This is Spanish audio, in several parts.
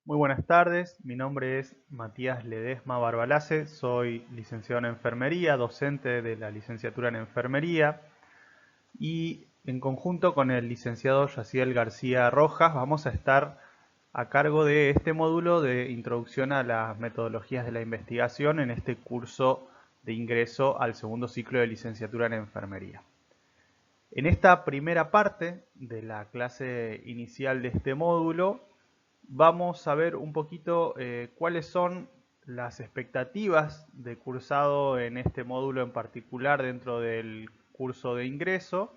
Muy buenas tardes, mi nombre es Matías Ledesma Barbalace, soy licenciado en enfermería, docente de la licenciatura en enfermería y en conjunto con el licenciado Yaciel García Rojas vamos a estar a cargo de este módulo de introducción a las metodologías de la investigación en este curso de ingreso al segundo ciclo de licenciatura en enfermería. En esta primera parte de la clase inicial de este módulo vamos a ver un poquito cuáles son las expectativas de cursado en este módulo en particular dentro del curso de ingreso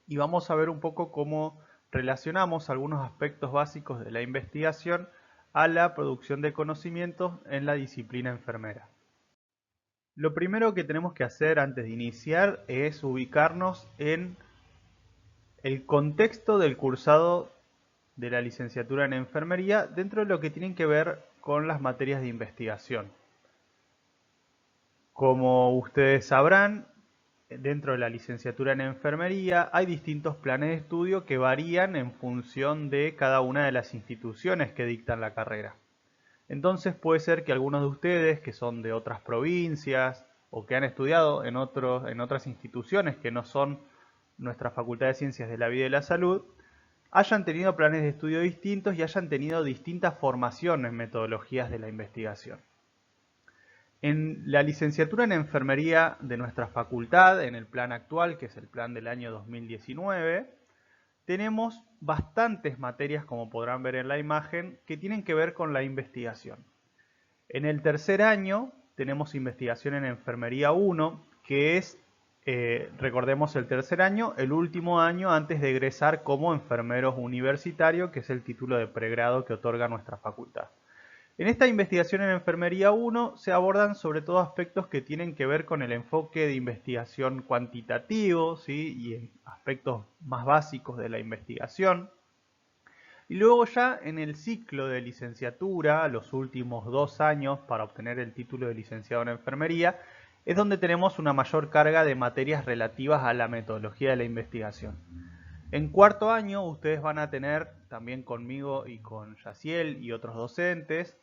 y vamos a ver un poco cómo relacionamos algunos aspectos básicos de la investigación a la producción de conocimientos en la disciplina enfermera. Lo primero que tenemos que hacer antes de iniciar es ubicarnos en el contexto del cursado de la licenciatura en enfermería dentro de lo que tienen que ver con las materias de investigación. Como ustedes sabrán, dentro de la licenciatura en enfermería hay distintos planes de estudio que varían en función de cada una de las instituciones que dictan la carrera. Entonces puede ser que algunos de ustedes que son de otras provincias o que han estudiado en otras instituciones que no son nuestra Facultad de Ciencias de la Vida y la Salud, hayan tenido planes de estudio distintos y hayan tenido distintas formaciones en metodologías de la investigación. En la licenciatura en enfermería de nuestra facultad, en el plan actual, que es el plan del año 2019, tenemos bastantes materias, como podrán ver en la imagen, que tienen que ver con la investigación. En el tercer año tenemos investigación en enfermería 1, que es, recordemos el tercer año, el último año antes de egresar como enfermeros universitarios, que es el título de pregrado que otorga nuestra facultad. En esta investigación en enfermería 1 se abordan sobre todo aspectos que tienen que ver con el enfoque de investigación cuantitativo, ¿sí? Y aspectos más básicos de la investigación. Y luego ya en el ciclo de licenciatura, los últimos 2 años para obtener el título de licenciado en enfermería, es donde tenemos una mayor carga de materias relativas a la metodología de la investigación. En cuarto año ustedes van a tener, también conmigo y con Yaciel y otros docentes,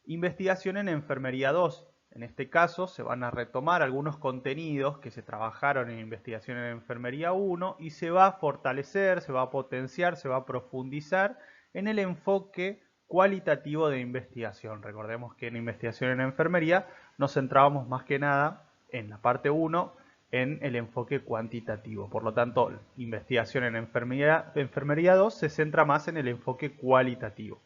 investigación en enfermería 2. En este caso se van a retomar algunos contenidos que se trabajaron en investigación en enfermería 1 y se va a fortalecer, se va a potenciar, se va a profundizar en el enfoque cualitativo de investigación. Recordemos que en investigación en enfermería nos centrábamos más que nada en la parte 1 en el enfoque cuantitativo. Por lo tanto, investigación en enfermería 2 se centra más en el enfoque cualitativo.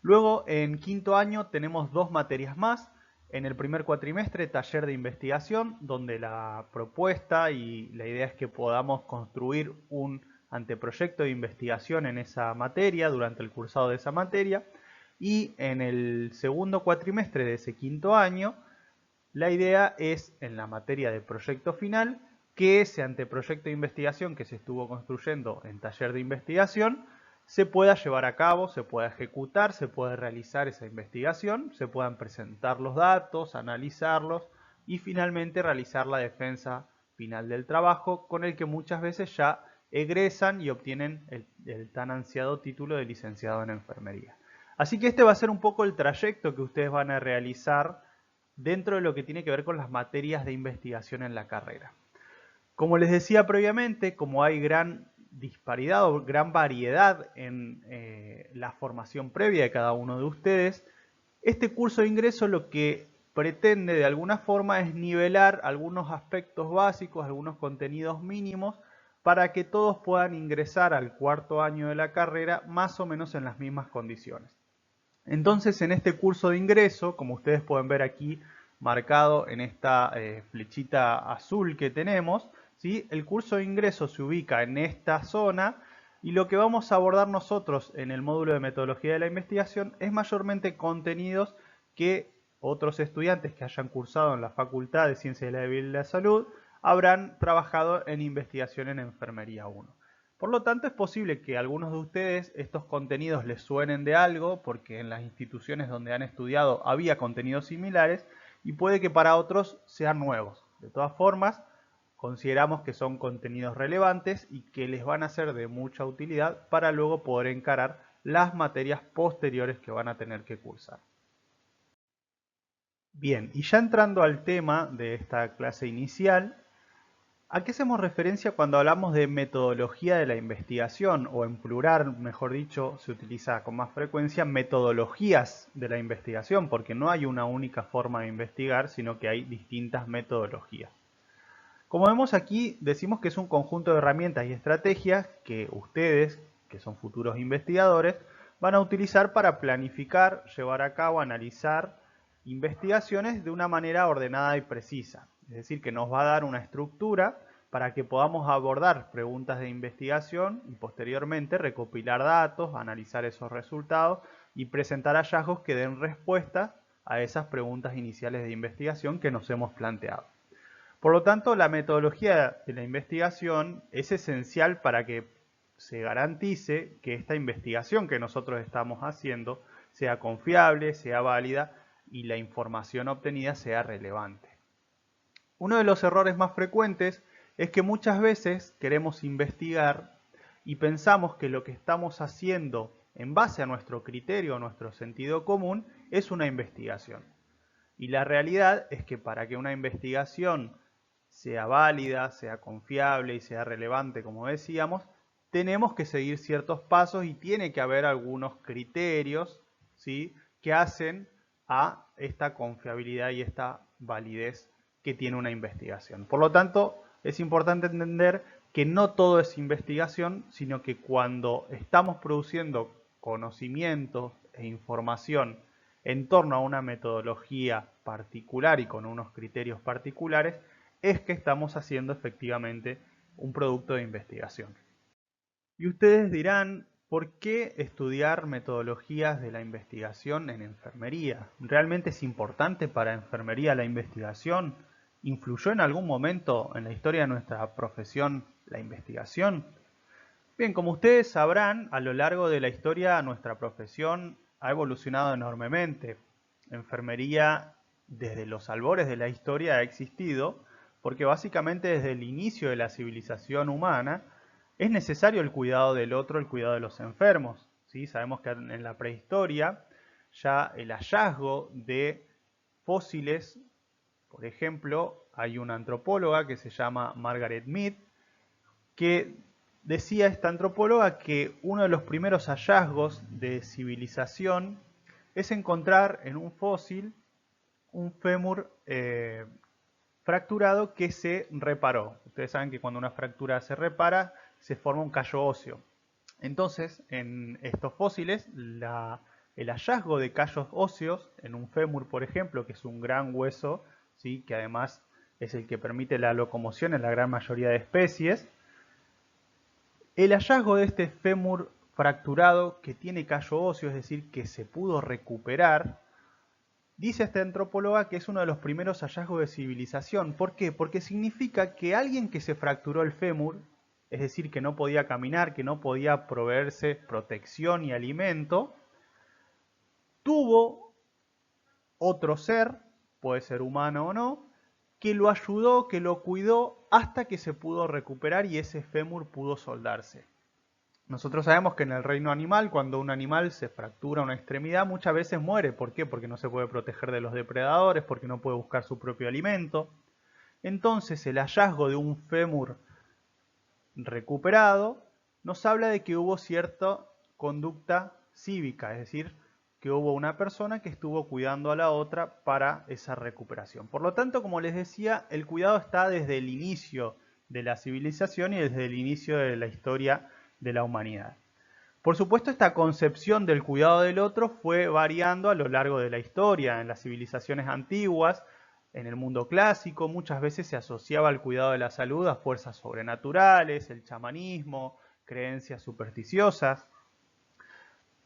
Luego, en quinto año, tenemos 2 materias más. En el primer cuatrimestre, taller de investigación, donde la propuesta y la idea es que podamos construir un anteproyecto de investigación en esa materia, durante el cursado de esa materia. Y en el segundo cuatrimestre de ese quinto año, la idea es, en la materia de proyecto final, que ese anteproyecto de investigación que se estuvo construyendo en taller de investigación se pueda llevar a cabo, se pueda ejecutar, se pueda realizar esa investigación, se puedan presentar los datos, analizarlos y finalmente realizar la defensa final del trabajo, con el que muchas veces ya egresan y obtienen el tan ansiado título de licenciado en enfermería. Así que este va a ser un poco el trayecto que ustedes van a realizar dentro de lo que tiene que ver con las materias de investigación en la carrera. Como les decía previamente, como hay gran disparidad o gran variedad en la formación previa de cada uno de ustedes, este curso de ingreso lo que pretende de alguna forma es nivelar algunos aspectos básicos, algunos contenidos mínimos, para que todos puedan ingresar al cuarto año de la carrera más o menos en las mismas condiciones. Entonces, en este curso de ingreso, como ustedes pueden ver aquí marcado en esta flechita azul que tenemos, ¿sí? El curso de ingreso se ubica en esta zona y lo que vamos a abordar nosotros en el módulo de metodología de la investigación es mayormente contenidos que otros estudiantes que hayan cursado en la Facultad de Ciencias de la Vida y la Salud habrán trabajado en investigación en enfermería 1. Por lo tanto, es posible que a algunos de ustedes estos contenidos les suenen de algo, porque en las instituciones donde han estudiado había contenidos similares, y puede que para otros sean nuevos. De todas formas, consideramos que son contenidos relevantes y que les van a ser de mucha utilidad para luego poder encarar las materias posteriores que van a tener que cursar. Bien, y ya entrando al tema de esta clase inicial, ¿a qué hacemos referencia cuando hablamos de metodología de la investigación? O en plural, mejor dicho, se utiliza con más frecuencia metodologías de la investigación, porque no hay una única forma de investigar, sino que hay distintas metodologías. Como vemos aquí, decimos que es un conjunto de herramientas y estrategias que ustedes, que son futuros investigadores, van a utilizar para planificar, llevar a cabo, analizar investigaciones de una manera ordenada y precisa. Es decir, que nos va a dar una estructura para que podamos abordar preguntas de investigación y posteriormente recopilar datos, analizar esos resultados y presentar hallazgos que den respuesta a esas preguntas iniciales de investigación que nos hemos planteado. Por lo tanto, la metodología de la investigación es esencial para que se garantice que esta investigación que nosotros estamos haciendo sea confiable, sea válida y la información obtenida sea relevante. Uno de los errores más frecuentes es que muchas veces queremos investigar y pensamos que lo que estamos haciendo en base a nuestro criterio, a nuestro sentido común, es una investigación. Y la realidad es que para que una investigación sea válida, sea confiable y sea relevante, como decíamos, tenemos que seguir ciertos pasos y tiene que haber algunos criterios, ¿sí?, que hacen a esta confiabilidad y esta validez que tiene una investigación. Por lo tanto, es importante entender que no todo es investigación, sino que cuando estamos produciendo conocimientos e información en torno a una metodología particular y con unos criterios particulares, es que estamos haciendo efectivamente un producto de investigación. Y ustedes dirán, ¿por qué estudiar metodologías de la investigación en enfermería? ¿Realmente es importante para enfermería la investigación? ¿Influyó en algún momento en la historia de nuestra profesión la investigación? Bien, como ustedes sabrán, a lo largo de la historia nuestra profesión ha evolucionado enormemente. Enfermería desde los albores de la historia ha existido porque básicamente desde el inicio de la civilización humana es necesario el cuidado del otro, el cuidado de los enfermos. ¿Sí? Sabemos que en la prehistoria ya el hallazgo de fósiles, por ejemplo, hay una antropóloga que se llama Margaret Mead, que decía esta antropóloga que uno de los primeros hallazgos de civilización es encontrar en un fósil un fémur fracturado que se reparó. Ustedes saben que cuando una fractura se repara, se forma un callo óseo. Entonces, en estos fósiles, el hallazgo de callos óseos en un fémur, por ejemplo, que es un gran hueso, ¿sí?, que además es el que permite la locomoción en la gran mayoría de especies, el hallazgo de este fémur fracturado que tiene callo óseo, es decir, que se pudo recuperar, dice esta antropóloga que es uno de los primeros hallazgos de civilización. ¿Por qué? Porque significa que alguien que se fracturó el fémur, es decir, que no podía caminar, que no podía proveerse protección y alimento, tuvo otro ser, puede ser humano o no, que lo ayudó, que lo cuidó hasta que se pudo recuperar y ese fémur pudo soldarse. Nosotros sabemos que en el reino animal, cuando un animal se fractura una extremidad, muchas veces muere. ¿Por qué? Porque no se puede proteger de los depredadores, porque no puede buscar su propio alimento. Entonces, el hallazgo de un fémur recuperado nos habla de que hubo cierta conducta cívica, es decir, que hubo una persona que estuvo cuidando a la otra para esa recuperación. Por lo tanto, como les decía, el cuidado está desde el inicio de la civilización y desde el inicio de la historia de la humanidad. Por supuesto, esta concepción del cuidado del otro fue variando a lo largo de la historia. En las civilizaciones antiguas, en el mundo clásico, muchas veces se asociaba el cuidado de la salud a fuerzas sobrenaturales, el chamanismo, creencias supersticiosas.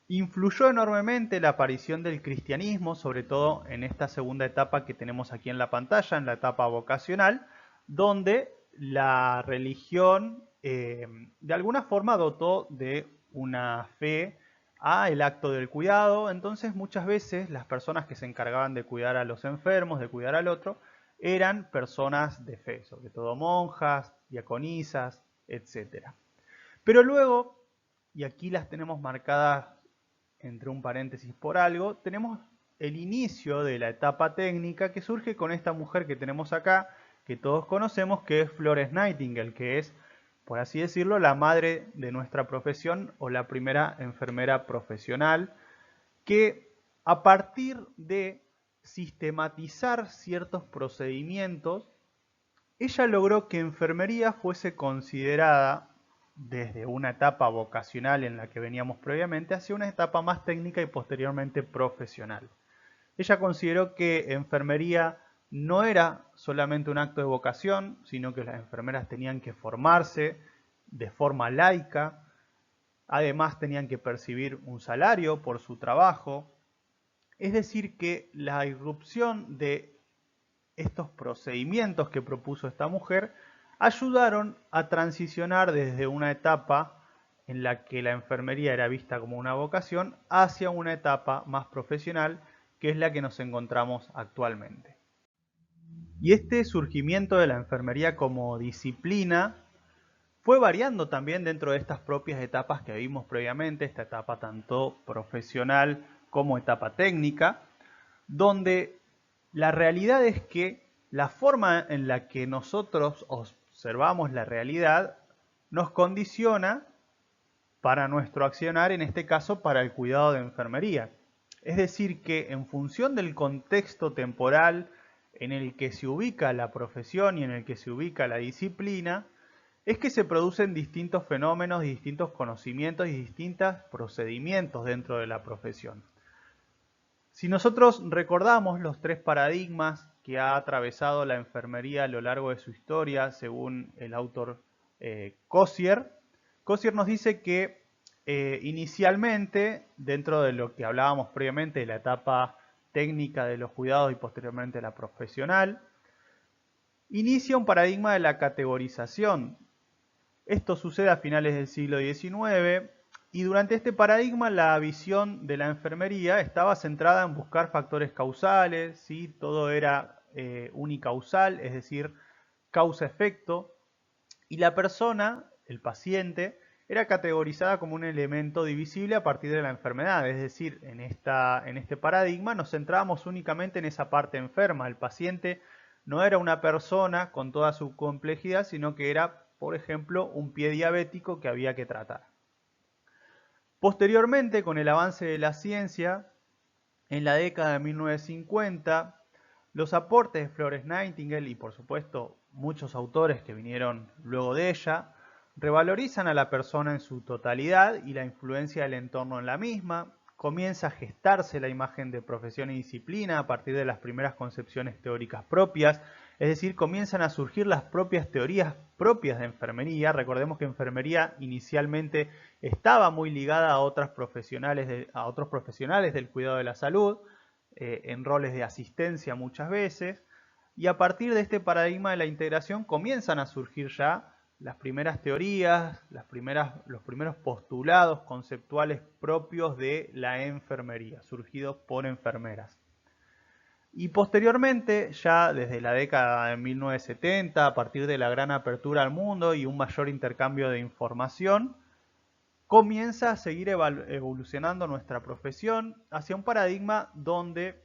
Influyó enormemente la aparición del cristianismo, sobre todo en esta segunda etapa que tenemos aquí en la pantalla, en la etapa vocacional, donde la religión de alguna forma dotó de una fe a el acto del cuidado. Entonces muchas veces las personas que se encargaban de cuidar a los enfermos, de cuidar al otro, eran personas de fe, sobre todo monjas, diaconisas, etc. Pero luego, y aquí las tenemos marcadas entre un paréntesis por algo, tenemos el inicio de la etapa técnica que surge con esta mujer que tenemos acá, que todos conocemos, que es Florence Nightingale, que es, por así decirlo, la madre de nuestra profesión o la primera enfermera profesional, que a partir de sistematizar ciertos procedimientos, ella logró que enfermería fuese considerada desde una etapa vocacional en la que veníamos previamente hacia una etapa más técnica y posteriormente profesional. Ella consideró que enfermería no era solamente un acto de vocación, sino que las enfermeras tenían que formarse de forma laica, además tenían que percibir un salario por su trabajo. Es decir, que la irrupción de estos procedimientos que propuso esta mujer ayudaron a transicionar desde una etapa en la que la enfermería era vista como una vocación hacia una etapa más profesional, que es la que nos encontramos actualmente. Y este surgimiento de la enfermería como disciplina fue variando también dentro de estas propias etapas que vimos previamente, esta etapa tanto profesional como etapa técnica, donde la realidad es que la forma en la que nosotros observamos la realidad nos condiciona para nuestro accionar, en este caso para el cuidado de enfermería. Es decir, que en función del contexto temporal en el que se ubica la profesión y en el que se ubica la disciplina, es que se producen distintos fenómenos, distintos conocimientos y distintos procedimientos dentro de la profesión. Si nosotros recordamos los tres paradigmas que ha atravesado la enfermería a lo largo de su historia, según el autor Kossier nos dice que inicialmente, dentro de lo que hablábamos previamente de la etapa técnica de los cuidados y posteriormente la profesional, inicia un paradigma de la categorización. Esto sucede a finales del siglo XIX y durante este paradigma la visión de la enfermería estaba centrada en buscar factores causales, ¿sí? Todo era unicausal, es decir, causa-efecto, y la persona, el paciente, era categorizada como un elemento divisible a partir de la enfermedad, es decir, en este paradigma nos centrábamos únicamente en esa parte enferma. El paciente no era una persona con toda su complejidad, sino que era, por ejemplo, un pie diabético que había que tratar. Posteriormente, con el avance de la ciencia, en la década de 1950, los aportes de Florence Nightingale y por supuesto muchos autores que vinieron luego de ella, revalorizan a la persona en su totalidad y la influencia del entorno en la misma. Comienza a gestarse la imagen de profesión y disciplina a partir de las primeras concepciones teóricas propias, es decir, comienzan a surgir las propias teorías propias de enfermería. Recordemos que enfermería inicialmente estaba muy ligada a otros profesionales del cuidado de la salud, en roles de asistencia muchas veces, y a partir de este paradigma de la integración comienzan a surgir ya las primeras teorías, los primeros postulados conceptuales propios de la enfermería, surgidos por enfermeras. Y posteriormente, ya desde la década de 1970, a partir de la gran apertura al mundo y un mayor intercambio de información, comienza a seguir evolucionando nuestra profesión hacia un paradigma donde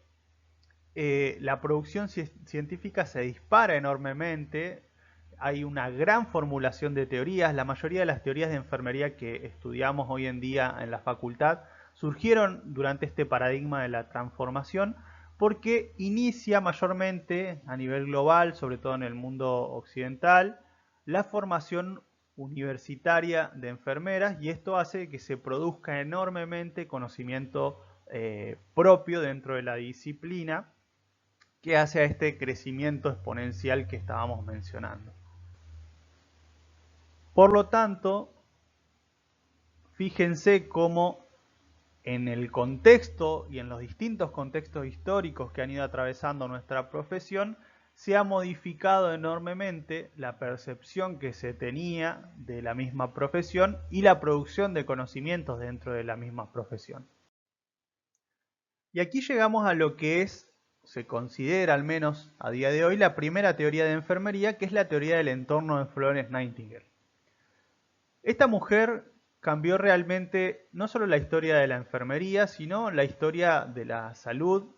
la producción científica se dispara enormemente. Hay una gran formulación de teorías. La mayoría de las teorías de enfermería que estudiamos hoy en día en la facultad surgieron durante este paradigma de la transformación, porque inicia mayormente a nivel global, sobre todo en el mundo occidental, la formación universitaria de enfermeras, y esto hace que se produzca enormemente conocimiento propio dentro de la disciplina, que hace a este crecimiento exponencial que estábamos mencionando. Por lo tanto, fíjense cómo en el contexto y en los distintos contextos históricos que han ido atravesando nuestra profesión, se ha modificado enormemente la percepción que se tenía de la misma profesión y la producción de conocimientos dentro de la misma profesión. Y aquí llegamos a lo que se considera, al menos a día de hoy, la primera teoría de enfermería, que es la teoría del entorno de Florence Nightingale. Esta mujer cambió realmente no solo la historia de la enfermería, sino la historia de la salud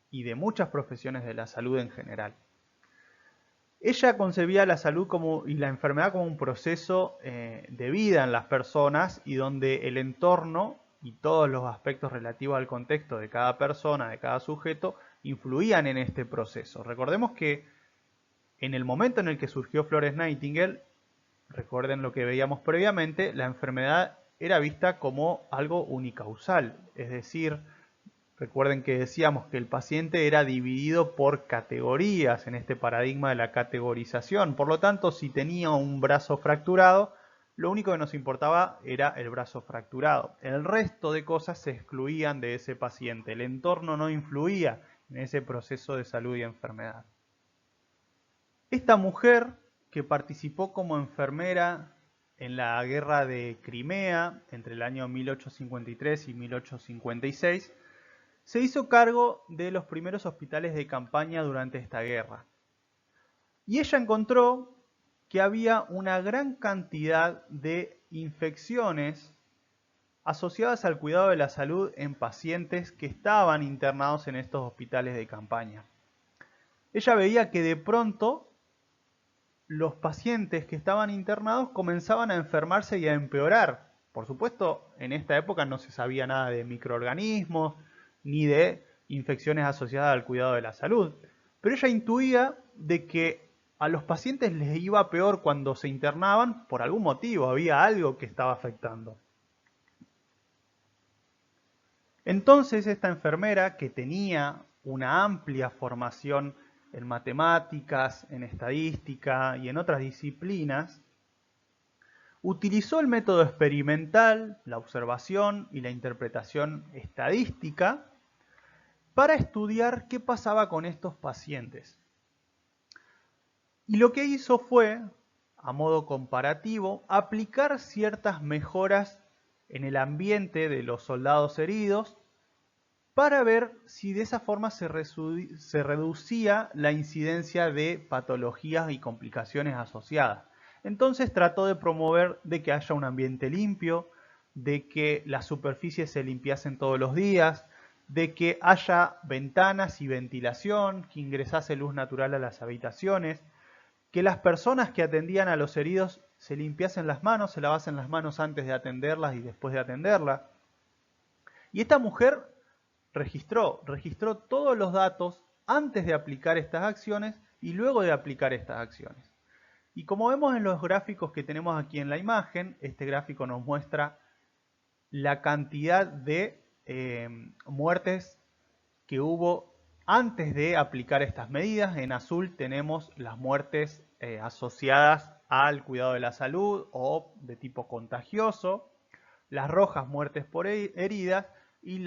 y de muchas profesiones de la salud en general. Ella concebía la salud y la enfermedad como un proceso de vida en las personas y donde el entorno y todos los aspectos relativos al contexto de cada persona, de cada sujeto, influían en este proceso. Recordemos que en el momento en el que surgió Florence Nightingale, recuerden lo que veíamos previamente, la enfermedad era vista como algo unicausal, es decir, recuerden que decíamos que el paciente era dividido por categorías en este paradigma de la categorización. Por lo tanto, si tenía un brazo fracturado, lo único que nos importaba era el brazo fracturado. El resto de cosas se excluían de ese paciente. El entorno no influía en ese proceso de salud y enfermedad. Esta mujer, que participó como enfermera en la guerra de Crimea entre el año 1853 y 1856, se hizo cargo de los primeros hospitales de campaña durante esta guerra. Y ella encontró que había una gran cantidad de infecciones asociadas al cuidado de la salud en pacientes que estaban internados en estos hospitales de campaña. Ella veía que de pronto los pacientes que estaban internados comenzaban a enfermarse y a empeorar. Por supuesto, en esta época no se sabía nada de microorganismos ni de infecciones asociadas al cuidado de la salud. Pero ella intuía de que a los pacientes les iba peor cuando se internaban por algún motivo, había algo que estaba afectando. Entonces esta enfermera, que tenía una amplia formación en matemáticas, en estadística y en otras disciplinas, utilizó el método experimental, la observación y la interpretación estadística para estudiar qué pasaba con estos pacientes. Y lo que hizo fue, a modo comparativo, aplicar ciertas mejoras en el ambiente de los soldados heridos para ver si de esa forma se reducía la incidencia de patologías y complicaciones asociadas. Entonces trató de promover de que haya un ambiente limpio, de que las superficies se limpiasen todos los días, de que haya ventanas y ventilación, que ingresase luz natural a las habitaciones, que las personas que atendían a los heridos se limpiasen las manos, se lavasen las manos antes de atenderlas y después de atenderlas. Y esta mujer registró todos los datos antes de aplicar estas acciones y luego de aplicar estas acciones. Y como vemos en los gráficos que tenemos aquí en la imagen, este gráfico nos muestra la cantidad de muertes que hubo antes de aplicar estas medidas. En azul tenemos las muertes asociadas al cuidado de la salud o de tipo contagioso, las rojas muertes por heridas y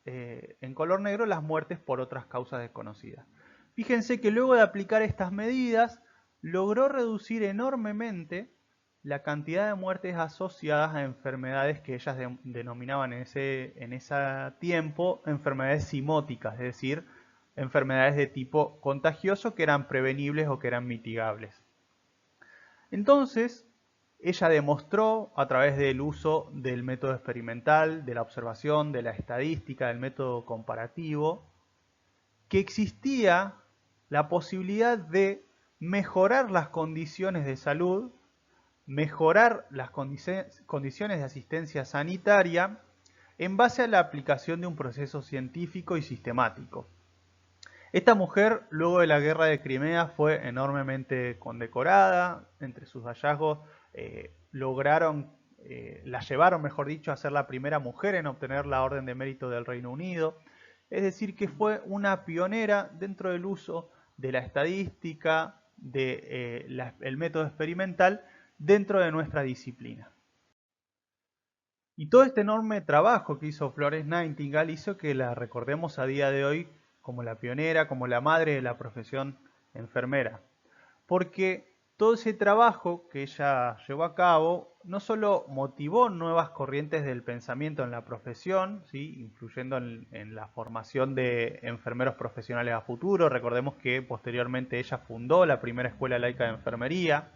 en color negro las muertes por otras causas desconocidas. Fíjense que luego de aplicar estas medidas logró reducir enormemente la cantidad de muertes asociadas a enfermedades que ellas denominaban en ese tiempo enfermedades zimóticas, es decir, enfermedades de tipo contagioso que eran prevenibles o que eran mitigables. Entonces, ella demostró a través del uso del método experimental, de la observación, de la estadística, del método comparativo, que existía la posibilidad de mejorar las condiciones de salud, mejorar las condiciones de asistencia sanitaria en base a la aplicación de un proceso científico y sistemático. Esta mujer, luego de la guerra de Crimea, fue enormemente condecorada. Entre sus hallazgos la llevaron, mejor dicho, a ser la primera mujer en obtener la Orden de Mérito del Reino Unido. Es decir, que fue una pionera dentro del uso de la estadística, del método experimental dentro de nuestra disciplina. Y todo este enorme trabajo que hizo Florence Nightingale hizo que la recordemos a día de hoy como la pionera, como la madre de la profesión enfermera. Porque todo ese trabajo que ella llevó a cabo no solo motivó nuevas corrientes del pensamiento en la profesión, ¿sí?, influyendo en la formación de enfermeros profesionales a futuro. Recordemos que posteriormente ella fundó la primera escuela laica de enfermería,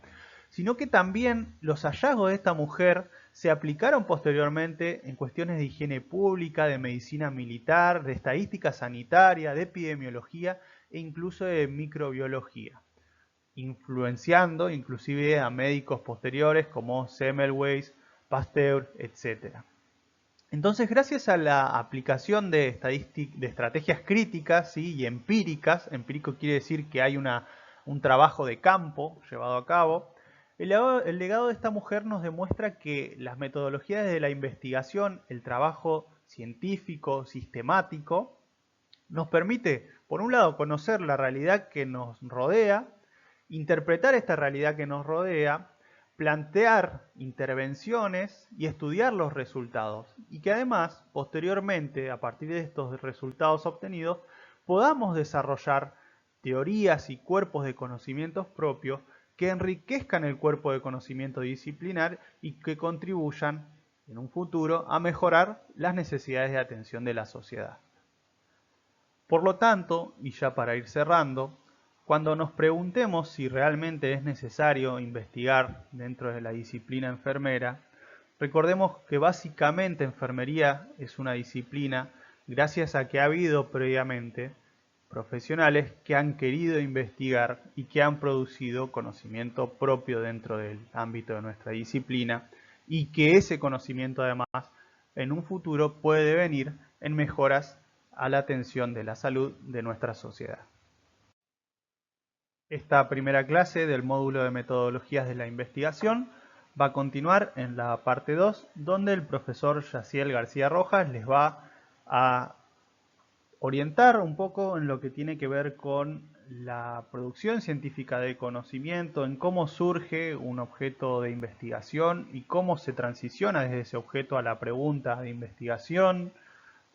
sino que también los hallazgos de esta mujer se aplicaron posteriormente en cuestiones de higiene pública, de medicina militar, de estadística sanitaria, de epidemiología e incluso de microbiología, influenciando inclusive a médicos posteriores como Semmelweis, Pasteur, etc. Entonces, gracias a la aplicación de estrategias críticas, ¿sí?, y empíricas, empírico quiere decir que hay un trabajo de campo llevado a cabo, el legado de esta mujer nos demuestra que las metodologías de la investigación, el trabajo científico, sistemático, nos permite, por un lado, conocer la realidad que nos rodea, interpretar esta realidad que nos rodea, plantear intervenciones y estudiar los resultados. Y que además, posteriormente, a partir de estos resultados obtenidos, podamos desarrollar teorías y cuerpos de conocimientos propios que enriquezcan el cuerpo de conocimiento disciplinar y que contribuyan en un futuro a mejorar las necesidades de atención de la sociedad. Por lo tanto, y ya para ir cerrando, cuando nos preguntemos si realmente es necesario investigar dentro de la disciplina enfermera, recordemos que básicamente enfermería es una disciplina gracias a que ha habido previamente profesionales que han querido investigar y que han producido conocimiento propio dentro del ámbito de nuestra disciplina y que ese conocimiento además en un futuro puede venir en mejoras a la atención de la salud de nuestra sociedad. Esta primera clase del módulo de metodologías de la investigación va a continuar en la parte 2, donde el profesor Yaciel García Rojas les va a orientar un poco en lo que tiene que ver con la producción científica de conocimiento, en cómo surge un objeto de investigación y cómo se transiciona desde ese objeto a la pregunta de investigación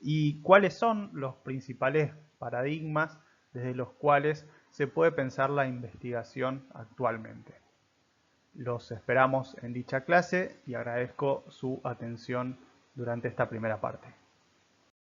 y cuáles son los principales paradigmas desde los cuales se puede pensar la investigación actualmente. Los esperamos en dicha clase y agradezco su atención durante esta primera parte.